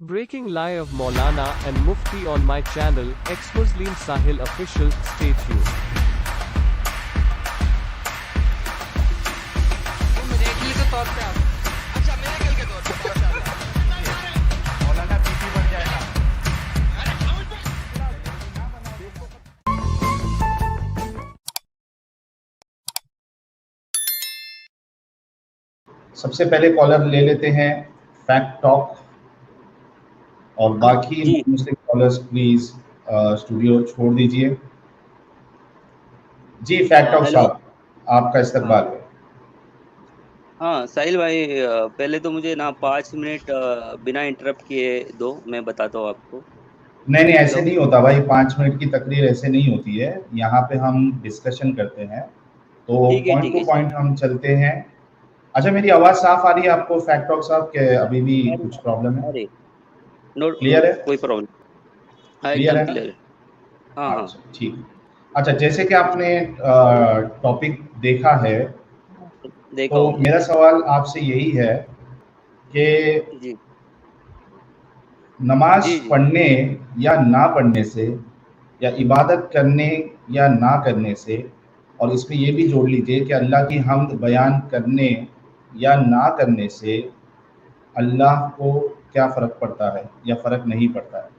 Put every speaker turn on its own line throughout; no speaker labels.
Breaking lie of Maulana and Mufti on my channel, ex-Muslim Sahil Official, stay tuned.
Miracle के तौर पे आप अच्छा मिरेकल के तौर पे माशाल्लाह
मौलाना बीपी बढ़ जाएगा। सबसे पहले कॉलर ले लेते हैं फैक्ट टॉक और बाकी
जी
मुस्लिम कॉलर्स प्लीज स्टूडियो छोड़ दीजिए। जी फैक्ट टॉक
हेलो।
साहब, आपका
हाँ
इस्तकबाल है।
हाँ साहिल भाई, पहले तो मुझे ना 5 मिनट बिना इंटरप्ट किए दो, मैं बताता हूँ आपको।
नहीं नहीं, ऐसे
हेलो।
नहीं होता भाई, 5 मिनट की तकरीर ऐसे नहीं होती है। यहाँ पे हम डिस्कशन करते हैं तो पॉइंट
ठीक
टू
है
पॉइंट हम चलते हैं। अच्छा, मेरी आवाज़ साफ आ रही है आपको फैक्ट टॉक साहब के अभी भी
अरे
कुछ प्रॉब्लम है?
अरे, नो,
क्लियर है?
कोई प्रॉब्लम। हाँ
क्लियर
एकदम
है ना?
क्लियर है। हाँ हाँ।
अच्छा ठीक है। अच्छा, जैसे कि आपने टॉपिक देखा है
देखा
तो
हूँ मैं।
मेरा सवाल आपसे यही है कि
जी
नमाज
जी जी।
पढ़ने या ना पढ़ने से या इबादत करने या ना करने से, और इसमें ये भी
जी
जोड़ लीजिए कि अल्लाह की हम्द बयान करने या ना करने से अल्लाह को क्या फ़र्क पड़ता है या फ़र्क नहीं पड़ता है?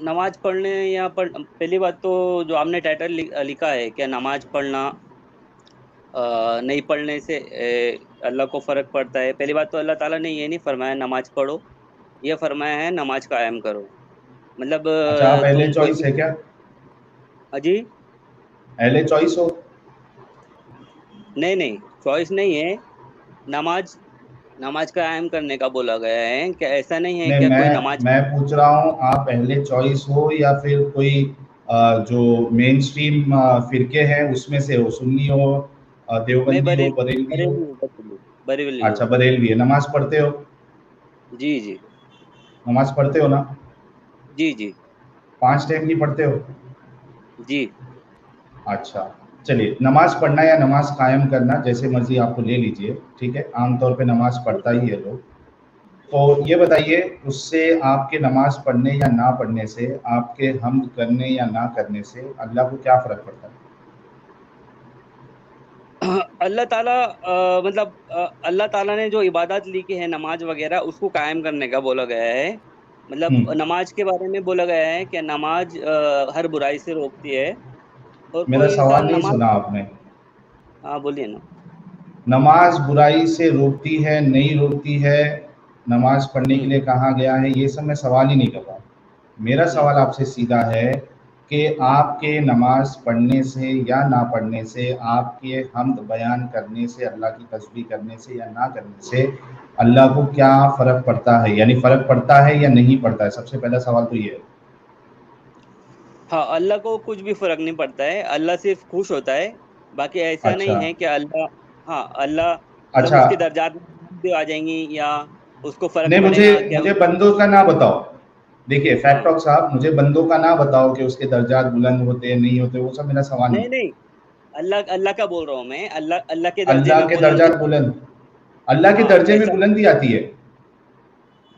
नमाज पढ़ने या पहली बात तो जो आपने टाइटल लिखा है क्या नमाज पढ़ना नहीं पढ़ने से अल्लाह को फर्क पड़ता है। पहली बात तो अल्लाह ताला ने ये नहीं फरमाया नमाज पढ़ो, ये फरमाया है नमाज कायम करो। मतलब
अच्छा, आप अहले
तुम कोई
चॉइस
भी।
है क्या?
जी
अहले चॉइस हो?
नहीं नहीं, चॉइस नहीं है। नमाज नमाज कायम करने का बोला गया है, क्या ऐसा नहीं है
नहीं,
क्या कोई
मैं
नमाज।
मैं पूछ रहा हूँ, आप अहले चॉइस हो या फिर कोई जो मेन स्ट्रीम फिरके हैं उसमें से हो, सुन्नी हो,
मैं
देवबंदी हो,
बरेली
बरेलवी हो?
बरेली हूँ, बरेली
अच्छा,
हूँ।
बरेलवी है। नमाज पढ़ते हो?
जी जी
नमाज पढ़ते हो ना?
जी जी
5 टाइम की पढ़ते हो?
जी।
अच्छा, चलिए, नमाज पढ़ना या नमाज कायम करना जैसे मर्जी आपको ले लीजिए, ठीक है। आमतौर पे नमाज पढ़ता ही है लोग। तो ये बताइए, उससे आपके नमाज पढ़ने या ना पढ़ने से, आपके हम्द करने या ना करने से अल्लाह को क्या फ़र्क पड़ता है?
अल्लाह ताला मतलब अल्लाह ताला ने जो इबादत लिखी है नमाज वगैरह उसको कायम करने का बोला गया है। मतलब
हुँ,
नमाज के बारे में बोला गया है कि नमाज हर बुराई से रोकती है। और
मेरा
कोई
सवाल
इंसान
नहीं
नमाज।
सुना आपने।
हाँ बोलिए ना।
नमाज बुराई से रोकती है, नहीं रोकती है, नमाज पढ़ने के
हम्म
लिए कहा गया है, ये सब मैं सवाल ही नहीं कर रहा। मेरा
हम्म।
सवाल आपसे सीधा है कि आपके नमाज पढ़ने से या ना पढ़ने से, आपके हम्द बयान करने से, अल्लाह की तस्बीह करने से या ना करने से अल्लाह को क्या फ़र्क पड़ता है? यानी फ़र्क पड़ता है या नहीं पड़ता है? सबसे पहला सवाल तो ये है।
हाँ, अल्लाह को कुछ भी फर्क नहीं पड़ता है, अल्लाह सिर्फ खुश होता है। बाकी ऐसा नहीं
अच्छा,
है कि अल्लाह। हाँ, अल्लाह मतलब
अच्छा।
उसके दर्जात में भी आ जाएंगी या उसको फर्क
नहीं, मुझे
पड़ेगा क्या
मुझे बंदों का ना बताओ। देखिए फैक्ट
हाँ।
टॉक साहब, मुझे बंदों का ना बताओ कि उसके दर्जात बुलंद होते हैं, नहीं होते, वो सब मेरा सवाल नहीं
नहीं
है।
नहीं, अल्लाह अल्लाह का बोल रहा हूँ मैं, अल्लाह अल्लाह के दर्जे
अल्लाह
में
के
बुलंदी।
दर्जात बुलंद, अल्लाह के
हाँ
दर्जे में
ऐसा
बुलंदी आती है?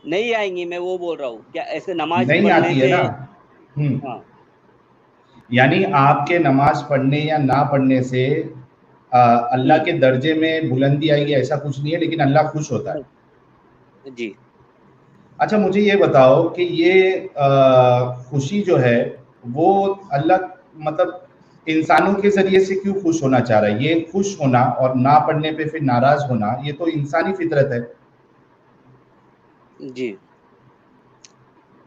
नहीं आएंगी, मैं वो बोल रहा हूँ क्या ऐसे नमाज
नहीं
पढ़ने
आती है
से।
ना? हम्म।
हाँ
यानी आपके नमाज पढ़ने या ना पढ़ने से अल्लाह
हम्म।
के दर्जे में बुलंदी आएगी ऐसा कुछ नहीं है, लेकिन अल्लाह खुश होता है।
नहीं, जी।
अच्छा, मुझे ये बताओ कि ये खुशी जो है वो अल्लाह, मतलब इंसानों के ज़रिए से क्यों खुश होना चाह रहा है? ये खुश होना और ना पढ़ने पे फिर नाराज़ होना, ये तो इंसानी फितरत है।
जी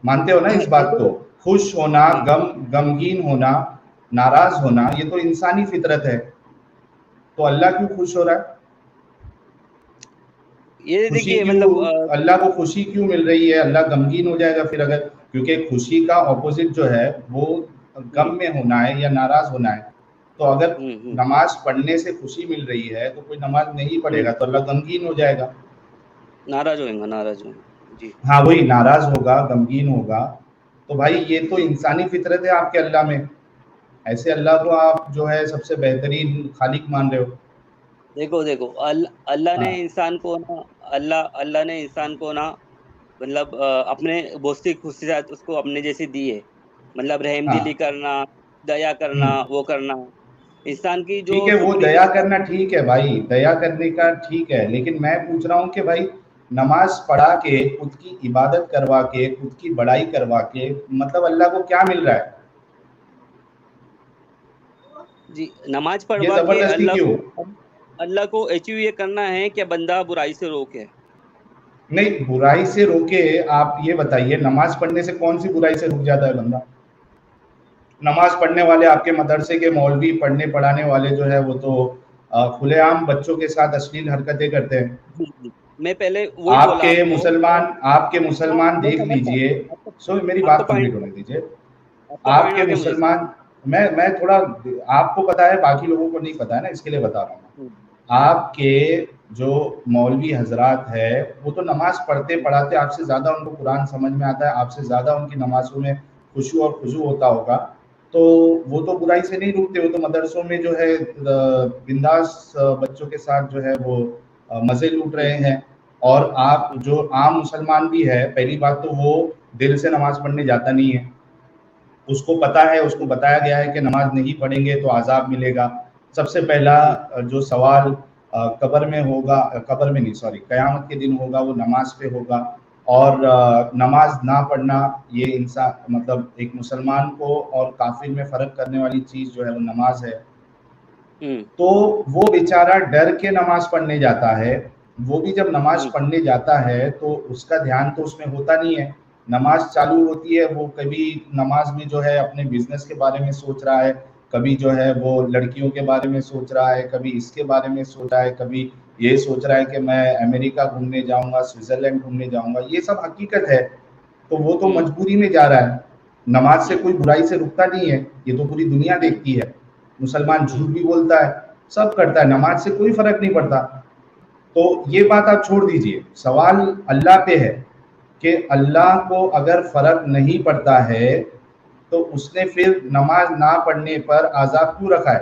मानते हो ना इस बात को?
देखो।
खुश होना,
हाँ,
गमगीन होना, नाराज़ होना, ये तो इंसानी फितरत है। तो अल्लाह क्यों खुश हो रहा है?
ये
खुशी
देखिए
क्यों,
मतलब
अल्लाह को खुशी क्यों मिल रही है? अल्लाह गमगीन हो जाएगा फिर अगर, क्योंकि खुशी का ऑपोजिट जो है वो
हम्म
गम में होना है या नाराज होना है। तो अगर
हम्म।
नमाज पढ़ने से खुशी मिल रही है तो कोई नमाज नहीं
हम्म,
पढ़ेगा तो अल्लाह गमगीन हो जाएगा।
नाराज होएंगे जी।
हाँ, वही नाराज होगा, गमगीन होगा। तो भाई ये तो इंसानी फितरत है आपके अल्लाह में। ऐसे अल्लाह को आप जो है सबसे बेहतरीन खालिक मान रहे हो।
देखो देखो अल्लाह ने
हाँ
इंसान को ना, अल्लाह ने इंसान को ना, मतलब अपने भौतिक खुशियात उसको अपने जैसे दी है। मतलब रहम दिली
हाँ।
करना, दया करना,
हम्म।
वो करना, इंसान की जो
ठीक है, वो
सुप्रीम
दया
इंसान।
करना ठीक है भाई, दया करने का ठीक है, लेकिन मैं पूछ रहा हूँ कि भाई नमाज पढ़ा के, खुद की इबादत करवा के, खुद की बड़ाई करवा के, मतलब अल्लाह को क्या मिल रहा है?
जी, नमाज
ये
पढ़वा के
जबरदस्ती क्यों?
अल्लाह को अचीव ये करना है कि बंदा बुराई से रोके।
नहीं, बुराई से रोके। आप ये बताइए, नमाज पढ़ने से कौन सी बुराई से रुक जाता है बंदा? नमाज पढ़ने वाले आपके मदरसे के मौलवी, पढ़ने पढ़ाने वाले जो है वो तो खुलेआम बच्चों के साथ अश्लील हरकतें करते हैं।
जी जी, मैं पहले वही बोला आपको।
आपके
हाँ,
मुसलमान
मैं
देख
समझ रहा हूँ
लीजिए।
आपका
सो मेरी
आपका
बात
पॉइंट,
कंप्लीट होने दीजिए।
आपका पॉइंट आ
आपके
गया मुझे समझ।
मुसलमान, मैं थोड़ा, आपको पता है बाकी लोगों को नहीं पता है ना, इसके लिए बता रहा हूँ
हम्म,
मैं। आपके जो मौलवी हजरात है, वो तो नमाज पढ़ते पढ़ाते आपसे ज्यादा उनको कुरान समझ में आता है, आपसे ज्यादा उनकी नमाजों में खुशू और खुजू होता होगा। तो वो तो बुराई से नहीं रुकते, वो तो मदरसों में जो है बिंदास बच्चों के साथ जो है वो मजे लूट रहे
हम्म,
हैं। और आप
हम्म,
जो आम मुसलमान भी है, पहली बात तो वो दिल से नमाज पढ़ने जाता नहीं है। उसको पता है, उसको
हम्म,
बताया गया है कि नमाज नहीं पढ़ेंगे तो अज़ाब मिलेगा। सबसे पहला
हम्म,
जो सवाल कब्र में होगा, कब्र में नहीं सॉरी, क़यामत के दिन होगा, वो नमाज पे होगा। और नमाज ना पढ़ना, ये इंसान मतलब एक मुसलमान को और काफिर में फ़र्क करने वाली चीज़ जो है वो नमाज है।
हम्म,
तो वो बेचारा डर के नमाज पढ़ने जाता है। वो भी जब नमाज
हम्म,
पढ़ने जाता है तो उसका ध्यान तो उसमें होता नहीं है। नमाज चालू होती है, वो कभी नमाज में जो है अपने बिजनेस के बारे में सोच रहा है, कभी जो है वो लड़कियों के बारे में सोच रहा है, कभी इसके बारे में सोच रहा है, कभी ये सोच रहा है कि मैं अमेरिका घूमने जाऊंगा, स्विट्जरलैंड घूमने जाऊंगा। ये सब हकीकत है। तो वो तो
हम्म,
मजबूरी में जा रहा है। नमाज से
हम्म,
कोई बुराई से रुकता नहीं है, ये तो पूरी दुनिया
हम्म,
देखती है। मुसलमान
हम्म,
झूठ भी बोलता है, सब करता है, नमाज से कोई फर्क नहीं पड़ता। तो ये बात आप छोड़ दीजिए, सवाल अल्लाह पे है कि अल्लाह को अगर फर्क नहीं पड़ता है तो उसने फिर नमाज ना पढ़ने पर आजाब क्यों रखा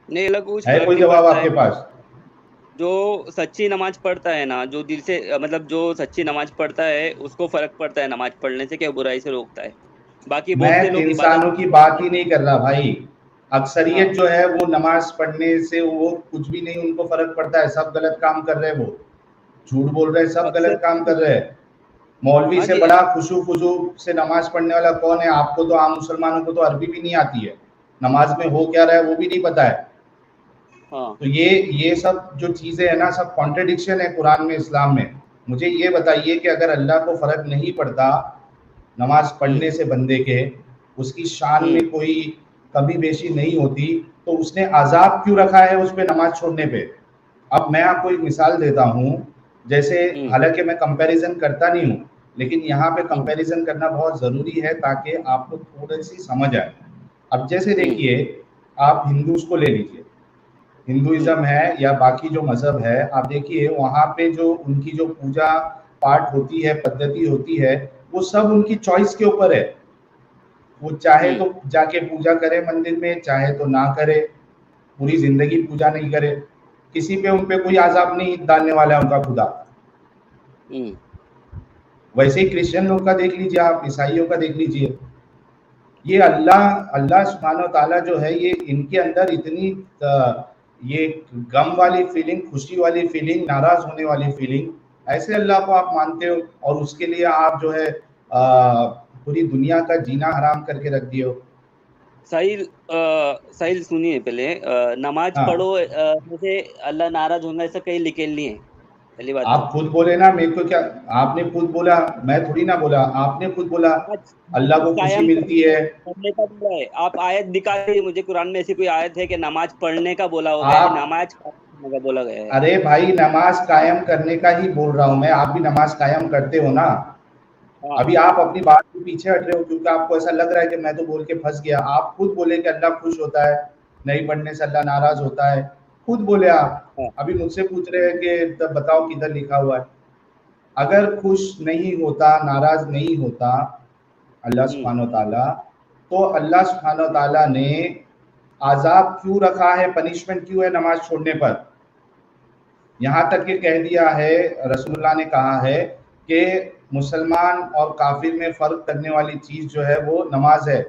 नहीं, अल्लाह को कुछ
है
फर्क
कोई
नहीं
जवाब
पड़ता है।
आपके पास?
जो सच्ची नमाज पढ़ता है ना, जो दिल से मतलब जो सच्ची नमाज पढ़ता है उसको फर्क पड़ता है नमाज पढ़ने से, क्या बुराई से रोकता है। बाकी बहुत से
मैं
लोग इबादत
इंसानों की
करते
बात
हैं।
ही नहीं कर रहा भाई। अक्सरियत
हाँ,
जो है वो नमाज पढ़ने से वो कुछ भी नहीं उनको फर्क पड़ता है, सब गलत काम कर रहे हैं, वो झूठ बोल रहे हैं, सब
अक्सर।
गलत काम कर रहे हैं। मौलवी
हाँ
से
जी।
बड़ा खुशू खुजू से नमाज पढ़ने वाला कौन है? आपको तो, आम मुसलमानों को तो अरबी भी नहीं आती है, नमाज में हो क्या रहा है वो भी नहीं पता है।
हाँ।
तो ये सब जो चीजें है ना, सब कॉन्ट्रडिक्शन है कुरान में, इस्लाम में। मुझे ये बताइए कि अगर अल्लाह को फर्क नहीं पड़ता नमाज
हम्म,
पढ़ने से बंदे के, उसकी शान
हम्म,
में कोई कमी बेशी नहीं होती, तो उसने अजाब क्यों रखा है उस पे नमाज छोड़ने पे? अब मैं आपको एक मिसाल देता हूँ। जैसे,
हम्म,
हालांकि मैं कंपैरिजन करता नहीं हूँ, लेकिन यहाँ पे
हम्म,
कंपैरिजन करना बहुत ज़रूरी है ताकि आपको थोड़ी सी समझ आए। अब जैसे
हम्म,
देखिए, आप हिंदूज को ले लीजिए,
हम्म,
हिंदुइज्म है या बाकी जो मज़हब है, आप देखिए वहाँ पे जो उनकी जो पूजा पाठ होती है, पद्धति होती है, वो सब उनकी चॉइस के ऊपर है। वो चाहे
हम्म,
तो जाके पूजा करे मंदिर में, चाहे तो ना करे, पूरी जिंदगी पूजा नहीं करे, किसी पे उन पे कोई अज़ाब नहीं डालने वाला है उनका खुदा।
हम्म।
वैसे ही क्रिश्चियन लोग का देख लीजिए, आप ईसाइयों का देख लीजिए। ये अल्लाह अल्लाह सुब्हान व तआला जो है, ये इनके अंदर इतनी ये गम वाली फीलिंग, खुशी वाली फीलिंग, नाराज होने वाली फीलिंग, ऐसे अल्लाह को आप मानते हो और उसके लिए आप जो है पूरी दुनिया का जीना हराम करके रख दिए हो।
साहिल, साहिल सुनिए पहले, नमाज
हाँ,
पढ़ो जैसे अल्लाह नाराज होगा ऐसा कहीं लिखे नहीं है, पहली बात
आप
तो।
खुद बोले ना, मेरे को क्या, आपने खुद बोला, मैं थोड़ी ना बोला, आपने खुद बोला
नमाज
अल्लाह
नमाज
को खुशी
कायम
मिलती है।
करने का बोला है। आप आयत दिखा दीजिए मुझे, कुरान में ऐसी कोई आयत है कि नमाज पढ़ने का बोला होगा है,
आप,
नमाज कायम करने का बोला गया है।
अरे भाई नमाज कायम करने का ही बोल रहा हूं मैं, आप भी नमाज कायम करते हो ना।
हाँ।
अभी आप अपनी बात के पीछे हट रहे हो क्योंकि आपको ऐसा लग रहा है कि मैं तो बोल के फंस गया। आप खुद बोले कि अल्लाह खुश होता है, नहीं पढ़ने से अल्लाह नाराज होता है, खुद बोले आप।
हाँ।
अभी मुझसे पूछ रहे हैं कि तब बताओ किधर लिखा हुआ है। अगर खुश नहीं होता, नाराज नहीं होता अल्लाह
हम्म,
सुब्हान व तआला, तो अल्लाह सुब्हान व तआला ने आजाब क्यों रखा है, पनिशमेंट क्यों है नमाज छोड़ने पर। यहाँ तक कि कह दिया है, रसूलुल्लाह ने कहा है कि मुसलमान और काफिर में फर्क करने वाली चीज जो है वो नमाज है।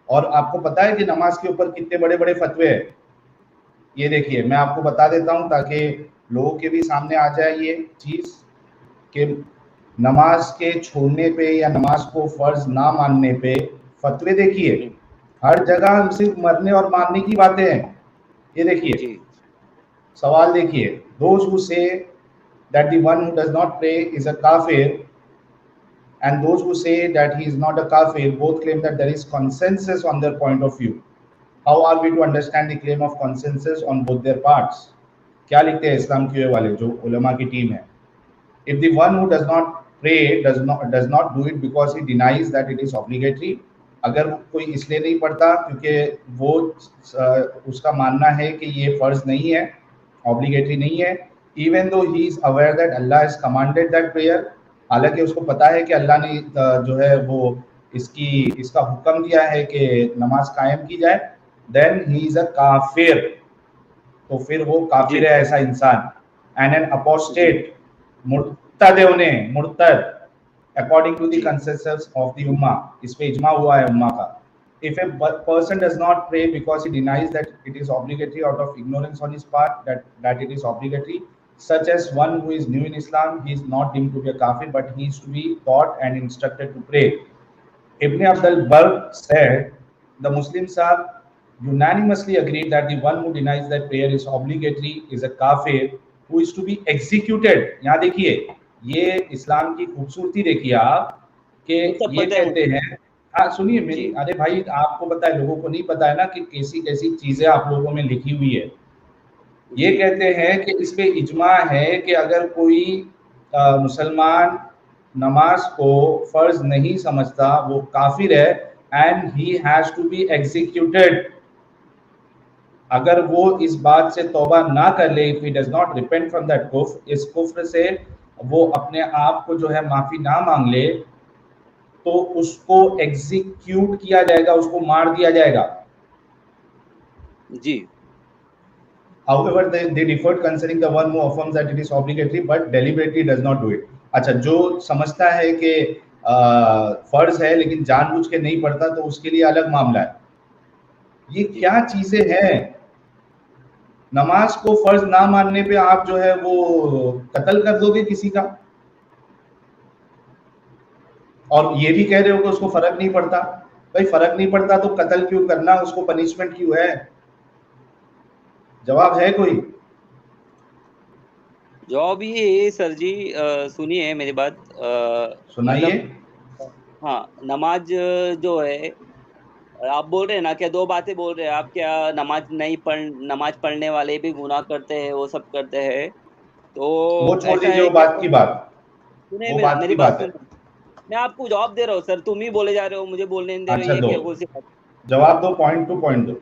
और आपको पता है कि नमाज के ऊपर कितने बड़े बड़े फतवे हैं। ये देखिए मैं आपको बता देता हूँ ताकि लोगों के भी सामने आ जाए ये चीज कि नमाज के छोड़ने पे या नमाज को फर्ज ना मानने पे फतवे देखिए, हर जगह सिर्फ मरने और मारने की बातें हैं। ये देखिए
जी
सवाल देखिए, those who say that the one who does not pray is a kafir and those who say that he is not a kafir both claim that there is consensus on their point of view. How are we to understand the claim of consensus on both their parts? क्या लिखते हैं इस्लाम QA वाले जो उलमा की team है। If the one who does not pray does not do it because he denies that it is obligatory, अगर कोई इसलिए नहीं पढ़ता क्योंकि वो उसका मानना है कि ये फर्ज नहीं है, ऑब्लिगेटरी नहीं है, even though he is aware that Allah has commanded that prayer, हालांकि उसको पता है कि अल्लाह ने जो है वो इसका हुक्म दिया है कि नमाज कायम की जाए, then he is a काफिर, तो फिर वो काफिर है ऐसा इंसान, and an apostate, मुर्तद होने, मुर्तद according to the consensus of the ummah, इस पे इजमा हुआ है उम्मा का। If a person does not pray because he denies that it is obligatory out of ignorance on his part, that it is obligatory, such as one who is new in Islam, he is not deemed to be a kafir, but he is to be taught and instructed to pray. Ibn Abdul Barr said, the Muslims are unanimously agreed that the one who denies that prayer is obligatory is a kafir who is to be executed. यहाँ देखिए ये इस्लाम की खूबसूरती देखिए आप कि ये कहते हैं, हाँ सुनिए मेरी, अरे भाई आपको पता है, लोगों को नहीं पता है ना कि कैसी कैसी चीजें आप लोगों में लिखी हुई है। ये कहते हैं कि इस पे इजमा है कि अगर कोई मुसलमान नमाज को फर्ज नहीं समझता वो काफिर है and he has to be executed. अगर वो इस बात से तौबा ना कर ले, if he does not repent from that कुफ्र, इस कुफ्र से वो अपने आप को जो है माफी ना मांग ले, तो उसको एग्जीक्यूट किया जाएगा, उसको मार दिया जाएगा।
जी।
However, they differed concerning the one who affirms that it is obligatory but deliberately does not do it. अच्छा, जो समझता है कि फर्ज है लेकिन जानबूझ के नहीं पढ़ता तो उसके लिए अलग मामला है। ये क्या चीजें हैं? नमाज को फर्ज ना मानने पे आप जो है वो कत्ल कर दोगे किसी का, और ये भी कह रहे हो कि उसको फर्क नहीं पड़ता। भाई फर्क नहीं पड़ता तो कत्ल क्यों करना, उसको पनिशमेंट क्यों है? जवाब है कोई?
जवाब ये है सर जी, सुनिए मेरी बात,
सुनाइए।
हाँ, नमाज जो है, आप बोल रहे हैं ना, क्या दो बातें बोल रहे हैं आप, क्या नमाज पढ़ने वाले भी गुनाह करते हैं, वो सब करते हैं, तो
वो छोड़ दीजिए वो बात की बात,
सुनिए
मेरी बात है।
मैं आपको जवाब दे रहा हूँ सर, तुम ही बोले जा रहे हो, मुझे बोलने नहीं दे रहे।
अच्छा,
ये कौन सी बात?
जवाब दो, पॉइंट टू पॉइंट दो।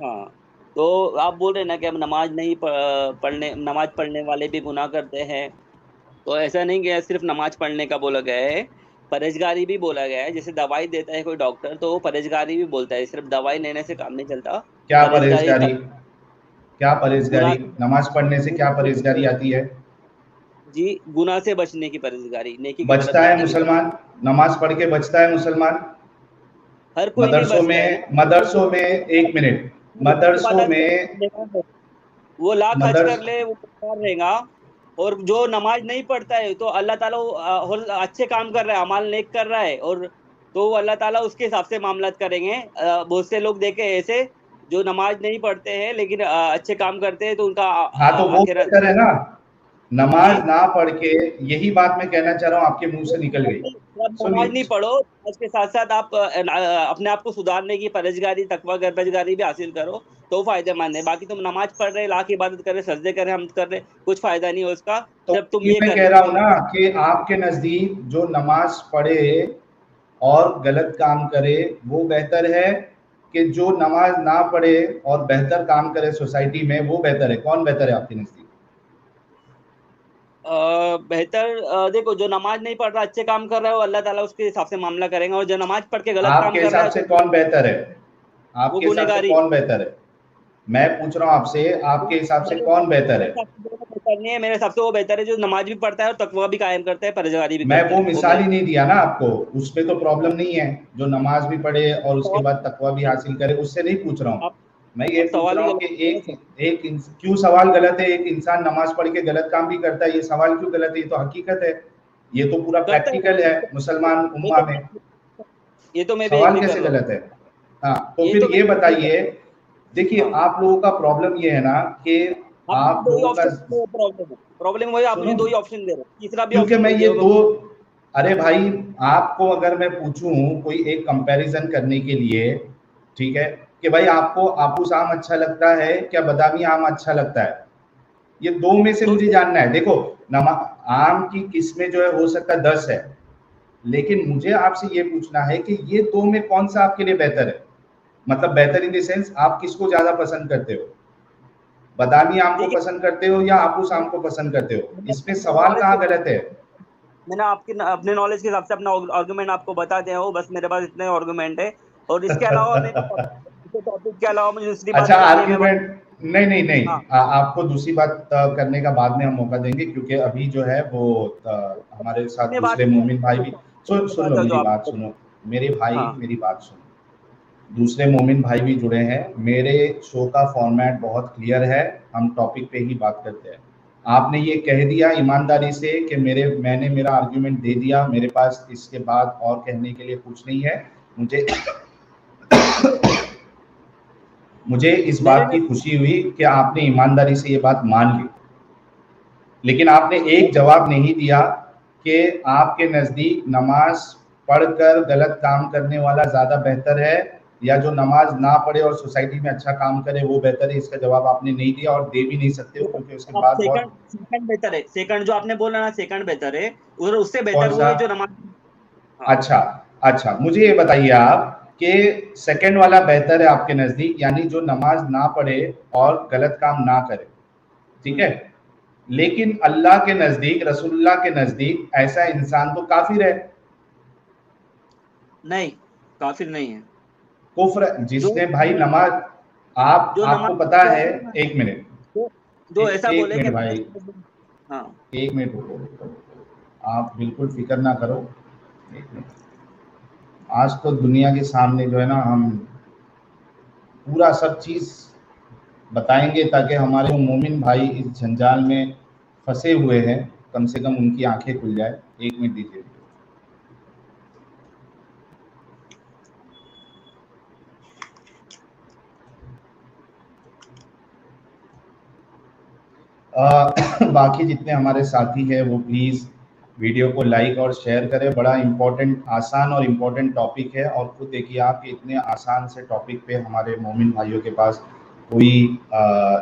हाँ, तो आप बोल रहे हैं ना कि नमाज पढ़ने वाले भी गुनाह करते हैं, तो ऐसा नहीं कि सिर्फ नमाज पढ़ने का बोला गया है, परहेजगारी भी बोला गया है। जैसे दवाई देता है कोई डॉक्टर तो वो परहेजगारी भी बोलता है, सिर्फ दवाई लेने से काम नहीं चलता।
क्या परहेजगारी? क्या परहेजगारी? नमाज पढ़ने से क्या परहेजगारी आती है? जी,
गुनाह से बचने की परहेजगारी। नेकी
बचता है मुसलमान, नमाज पढ़ के बचता है मुसलमान।
हर कोई
मदरसों में एक मिनट, मदरसों में
वो लाख खर्च कर ले वो रहेगा, और जो नमाज नहीं पढ़ता है तो अल्लाह ताला और अच्छे काम कर रहा है, अमाल नेक कर रहा है, और तो अल्लाह ताला उसके हिसाब से मामलात करेंगे। बहुत से लोग देखे ऐसे जो नमाज नहीं पढ़ते हैं लेकिन अच्छे काम करते हैं, तो उनका
हाँ, तो वो बेहतर है ना। नमाज ना पढ़ के, यही बात मैं कहना चाह रहा हूँ, आपके मुंह से निकल गई।
नमाज नहीं पढ़ो, उसके साथ साथ आप अपने आप को सुधारने की परहेजगारी, तकवा, परहेजगारी भी हासिल करो तो फायदेमंद है। बाकी तुम नमाज पढ़ रहे, लाख इबादत कर रहे, सजदे कर रहे, हम कर रहे, कुछ फायदा नहीं है उसका।
तो
जब तुम ये
मैं कह रहा हूँ ना कि आपके नजदीक जो नमाज पढ़े और गलत काम करे वो बेहतर है कि जो नमाज ना पढ़े और बेहतर काम करे सोसाइटी में, वो बेहतर है? कौन बेहतर है आपके नजदीक?
बेहतर देखो, जो नमाज नहीं पढ़ रहा अच्छे काम कर रहा है, वो अल्लाह ताला उसके हिसाब से मामला करेगा, और जो नमाज पढ़ के गलत काम कर रहा है,
आपके हिसाब से कौन बेहतर है? आपके हिसाब से कौन बेहतर है? मैं पूछ रहा हूँ आपसे, आपके हिसाब से कौन बेहतर है?
नहीं है, मेरे हिसाब से वो बेहतर है जो नमाज भी पढ़ता है और तकवा भी कायम करता है, परहेजगारी भी
मैं
करता
वो
है।
मिसाल ही नहीं दिया ना आपको, उसमें तो प्रॉब्लम नहीं है, जो नमाज भी पढ़े और उसके बाद तकवा भी हासिल करे, उससे नहीं पूछ रहा हूँ। मैं ये पूछ रहा हूँ कि क्यों सवाल गलत है? एक इंसान नमाज पढ़ के गलत काम भी करता है, ये सवाल क्यों गलत है? ये तो हकीकत है, ये तो पूरा प्रैक्टिकल है मुसलमान उम्मा में,
ये तो मैं भी
सवाल
एग्री कर
कैसे
रहा हूँ।
गलत है? हाँ, तो
ये
फिर
तो
ये
मैं
बताइए, देखिए
हाँ।
आप लोगों का प्रॉब्लम ये है ना कि आप
दो ही
लोगों का,
ऑप्शन प्रॉब्लम वही, आप मुझे
सुनो,
दो ही ऑप्शन दे रहे हो, तीसरा भी
क्योंकि
ऑप्शन
मैं
दे
ये
दिया
दो, अरे भाई आपको अगर मैं पूछूं कोई एक कंपैरिजन करने के लिए, ठीक है, कि भाई आपको आपूस आम अच्छा लगता है क्या बादामी आम अच्छा लगता है, ये दो में से मुझे जानना है। देखो आम की किस्में जो है हो सकता है 10 है, लेकिन मुझे आपसे ये पूछना है कि ये दो में कौन सा आपके लिए बेहतर है? मतलब बेहतर इन द सेंस आप किसको ज्यादा पसंद करते हो? बादामी आम को पसंद करते हो या आपूस आम को पसंद करते हो? इसमें सवाल कहाँ गलत है?
मैंने अपने नॉलेज के हिसाब से अपना आर्गुमेंट आपको बता दिया हो, बस मेरे पास इतने आर्गुमेंट है। और इसके अलावा मैं टॉपिक के अलावा मुझे दूसरी बात
अच्छा,
करनी है।
आर्ग्यूमेंट नहीं नहीं नहीं,
हाँ,
आपको दूसरी बात करने का बाद में हम मौका देंगे, क्योंकि अभी जो है वो हमारे साथ
मैं बात
दूसरे मोमिन भाई भी, सुन लो
जो
मेरी
आप
बात सुनो, मेरे भाई
हाँ
मेरी बात सुनो, दूसरे मोमिन भाई भी जुड़े हैं। मेरे शो का फॉर्मेट बहुत क्लियर है, हम टॉपिक पे ही बात करते हैं। आपने ये कह दिया ईमानदारी से कि मैंने मेरा आर्ग्यूमेंट दे दिया, मेरे पास इसके बाद और कहने के लिए कुछ नहीं है। मुझे इस बात की खुशी हुई कि आपने ईमानदारी से ये बात मान ली, लेकिन आपने एक जवाब नहीं दिया कि आपके नज़दीक नमाज पढ़कर गलत काम करने वाला ज़्यादा बेहतर है या जो नमाज ना पढ़े और सोसाइटी में अच्छा काम करे वो बेहतर है। इसका जवाब आपने नहीं दिया और दे भी नहीं सकते हो, क्योंकि उसके बाद बहुत,
सेकंड बेहतर है। सेकंड जो आपने बोला ना, सेकंड बेहतर है, और उससे
कौन
बेहतर वो
सा?
है जो नमाज। हाँ।
अच्छा अच्छा, मुझे ये बताइए आप कि सेकंड वाला बेहतर है आपके नज़दीक, यानी जो नमाज ना पढ़े और गलत काम ना करे, ठीक है, लेकिन अल्लाह के नजदीक, रसूलुल्लाह के नजदीक ऐसा इंसान तो काफिर है।
नहीं, काफिर नहीं है।
कुफ्र जिसने भाई नमाज, आपको पता है, एक मिनट,
जो ऐसा
एक
बोले कि
मिनट भाई,
हाँ,
एक मिनट रुको, आप बिल्कुल फिक्र ना करो, एक मिनट। आज तो दुनिया के सामने जो है ना हम पूरा सब चीज बताएंगे, ताकि हमारे वो मोमिन भाई इस जंजाल में फंसे हुए हैं, कम से कम उनकी आंखें खुल जाए। एक मिनट दीजिए। बाकी जितने हमारे साथी हैं वो प्लीज़ वीडियो को लाइक और शेयर करें। बड़ा इम्पोर्टेंट, आसान और इम्पोर्टेंट टॉपिक है, और खुद देखिए आप कि इतने आसान से टॉपिक पे हमारे मोमिन भाइयों के पास कोई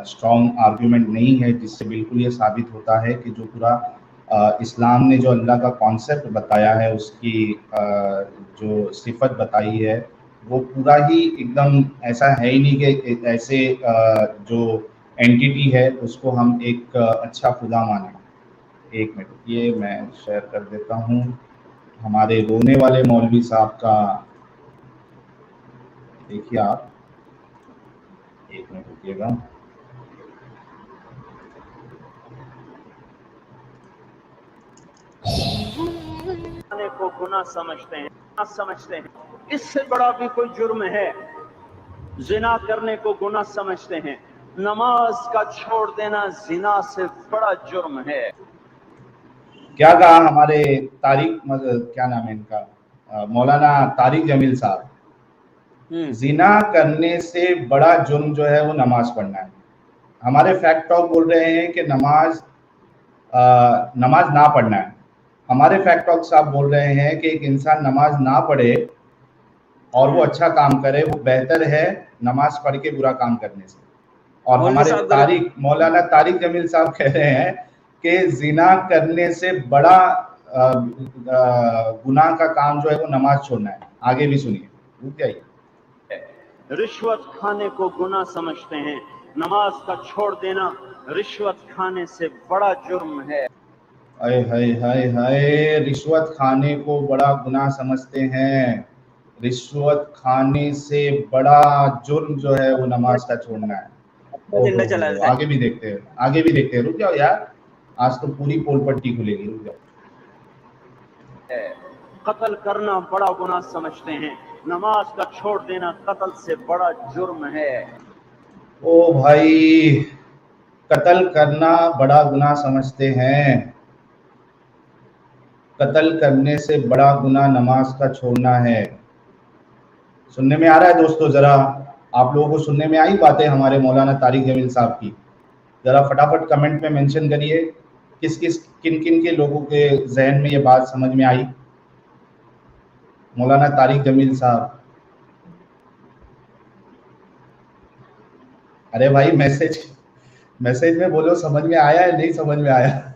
स्ट्रॉन्ग आर्ग्यूमेंट नहीं है, जिससे बिल्कुल ये साबित होता है कि जो पूरा इस्लाम ने जो अल्लाह का कॉन्सेप्ट बताया है, उसकी जो सिफत बताई है, वो पूरा ही एकदम ऐसा है ही नहीं कि ऐसे जो एंटिटी है उसको हम एक अच्छा खुदा माने। एक मिनट, ये मैं शेयर कर देता हूँ हमारे रोने वाले मौलवी साहब का, देखिए आप, एक मिनट रुकिएगा।
को गुनाह समझते हैं, इससे बड़ा भी कोई जुर्म है? जिना करने को गुनाह समझते हैं, नमाज का छोड़ देना जिना से बड़ा जुर्म है।
क्या कहा हमारे तारिक, क्या नाम है इनका, मौलाना तारिक जमील साहब, जिना करने से बड़ा जुर्म जो है वो नमाज पढ़ना है। हमारे फैक्ट टॉक बोल रहे हैं कि नमाज ना पढ़ना है। हमारे फैक्ट टॉक साहब बोल रहे हैं कि एक इंसान नमाज ना पढ़े और वो अच्छा काम करे, वो बेहतर है नमाज पढ़ के बुरा काम करने से। और हमारे मौलाना तारिक जमील साहब कह रहे हैं कि जिना करने से बड़ा गुनाह का काम जो है वो नमाज छोड़ना है। आगे भी सुनिए, रुक जाइए।
रिश्वत खाने को गुनाह समझते हैं, नमाज का छोड़ देना रिश्वत खाने से बड़ा जुर्म है।
हाय हाय हाय हाय, रिश्वत खाने को बड़ा गुनाह समझते हैं, रिश्वत खाने से बड़ा जुर्म जो है वो नमाज का छोड़ना है।
एजेंडा चला रहा है।
आगे भी देखते हैं, आगे भी देखते हैं। रुक जाओ यार, आज तो पूरी पोल पट्टी खुलेगी, रुक जाओ।
कत्ल करना बड़ा गुनाह समझते हैं, नमाज का छोड़ देना कत्ल से बड़ा जुर्म है।
ओ भाई, कत्ल करना बड़ा गुनाह समझते हैं, कत्ल करने से बड़ा गुनाह नमाज का छोड़ना है। सुनने में आ रहा है दोस्तों? जरा आप लोगों को सुनने में आई बातें हमारे मौलाना तारिक जमील साहब की? जरा फटाफट कमेंट में मेंशन करिए किस किस किन किन के लोगों के जहन में ये बात समझ में आई। मौलाना तारिक जमील साहब, अरे भाई मैसेज में बोलो समझ में आया है नहीं समझ में आया?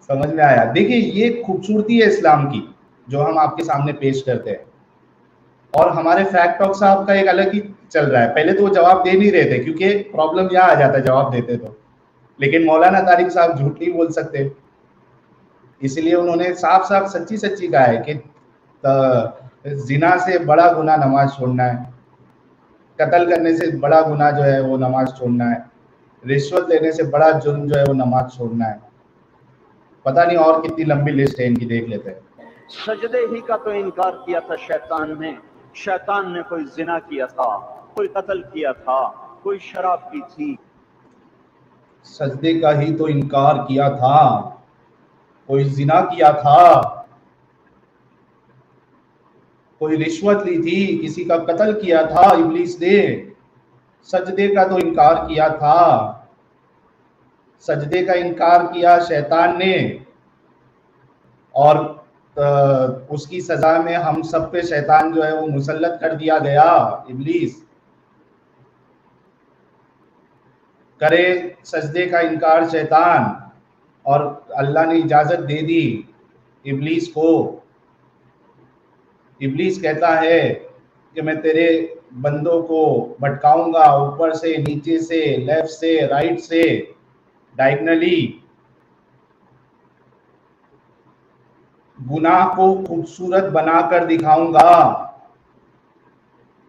समझ में आया। देखिए, ये खूबसूरती है इस्लाम की जो हम आपके सामने पेश करते हैं। और हमारे फैक्ट टॉक साहब का एक अलग ही चल रहा है। पहले तो वो जवाब दे नहीं रहे थे क्योंकि प्रॉब्लम यहाँ आ जाता है जवाब देते तो, लेकिन मौलाना तारिक साहब झूठ नहीं बोल सकते, इसलिए उन्होंने साफ साफ सच्ची सच्ची कहा है कि जिना से बड़ा गुनाह नमाज छोड़ना है, कत्ल करने से बड़ा गुनाह जो है वो नमाज छोड़ना है, रिश्वत लेने से बड़ा जुर्म जो है वो नमाज छोड़ना है। पता नहीं और कितनी लंबी लिस्ट है इनकी, देख लेते हैं।
सजदे ही का तो इनकार किया था शैतान ने। शैतान ने कोई जिना किया था, कोई कत्ल किया था, कोई शराब पी थी।
सजदे का ही तो इनकार किया था, कोई जिना किया था, कोई रिश्वत ली थी, किसी का कत्ल किया था इब्लीस ने। सजदे का तो इनकार किया था, सजदे का इनकार किया शैतान ने, और उसकी सजा में हम सब पे शैतान जो है वो मुसल्लत कर दिया गया, इब्लीस। करे सजदे का इनकार शैतान और अल्लाह ने इजाजत दे दी इब्लीस को। इब्लीस कहता है कि मैं तेरे बंदों को भटकाऊंगा ऊपर से, नीचे से, लेफ्ट से, राइट से, डायगनली। गुनाह को खूबसूरत बनाकर दिखाऊंगा,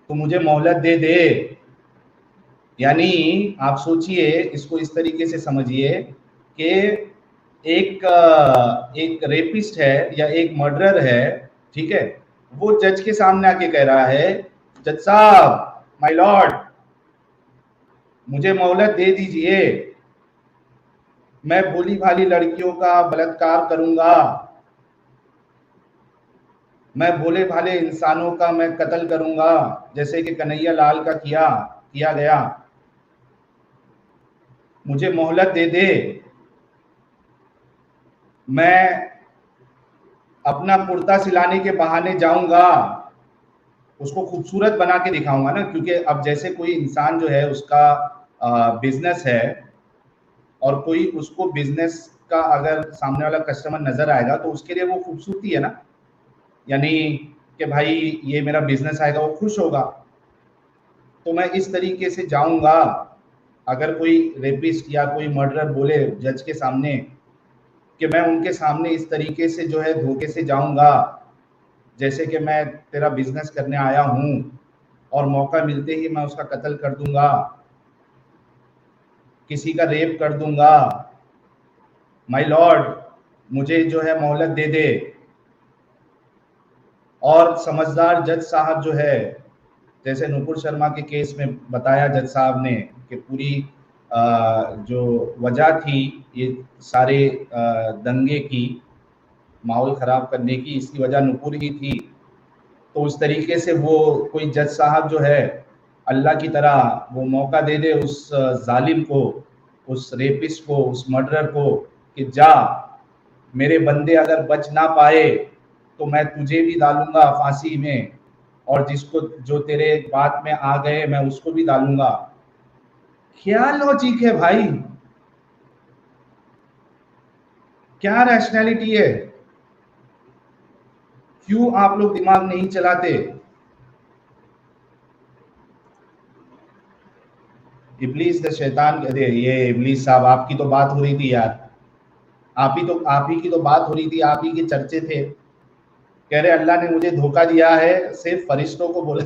तो मुझे मोहलत दे दे। यानी आप सोचिए, इसको इस तरीके से समझिए कि एक रेपिस्ट है या एक मर्डरर है, ठीक है, वो जज के सामने आके कह रहा है, जज साहब, माय लॉर्ड, मुझे मोहलत दे दीजिए, मैं भोली भाली लड़कियों का बलात्कार करूंगा, मैं भोले भाले इंसानों का मैं कत्ल करूंगा, जैसे कि कन्हैया लाल का किया गया, मुझे मोहलत दे दे। मैं अपना कुर्ता सिलाने के बहाने जाऊंगा, उसको खूबसूरत बना के दिखाऊंगा ना, क्योंकि अब जैसे कोई इंसान जो है उसका बिजनेस है और कोई उसको बिजनेस का अगर सामने वाला कस्टमर नजर आएगा तो उसके लिए वो खूबसूरती है ना, यानी कि भाई ये मेरा बिजनेस आएगा, वो खुश होगा। तो मैं इस तरीके से जाऊंगा, अगर कोई रेपिस्ट या कोई मर्डरर बोले जज के सामने कि मैं उनके सामने इस तरीके से जो है धोखे से जाऊंगा, जैसे कि मैं तेरा बिजनेस करने आया हूं और मौका मिलते ही मैं उसका कत्ल कर दूंगा, किसी का रेप कर दूंगा, माय लॉर्ड मुझे जो है मोहलत दे दे। और समझदार जज साहब जो है, जैसे नुपुर शर्मा के केस में बताया जज साहब ने कि पूरी जो वजह थी ये सारे दंगे की, माहौल ख़राब करने की, इसकी वजह नुपुर ही थी। तो उस तरीके से वो कोई जज साहब जो है अल्लाह की तरह वो मौका दे दे उस जालिम को, उस रेपिस्ट को, उस मर्डरर को कि जा, मेरे बंदे अगर बच ना पाए तो मैं तुझे भी डालूंगा फांसी में, और जिसको जो तेरे बात में आ गए मैं उसको भी डालूंगा। क्या लॉजिक है भाई, क्या रैशनैलिटी है? क्यों आप लोग दिमाग नहीं चलाते? इब्लीस द शैतान, अरे ये इब्लीस साहब आपकी तो बात हो रही थी यार, आप ही की तो बात हो रही थी, आप ही के चर्चे थे। कह रहे अल्लाह ने मुझे धोखा दिया है, सिर्फ फरिश्तों को बोला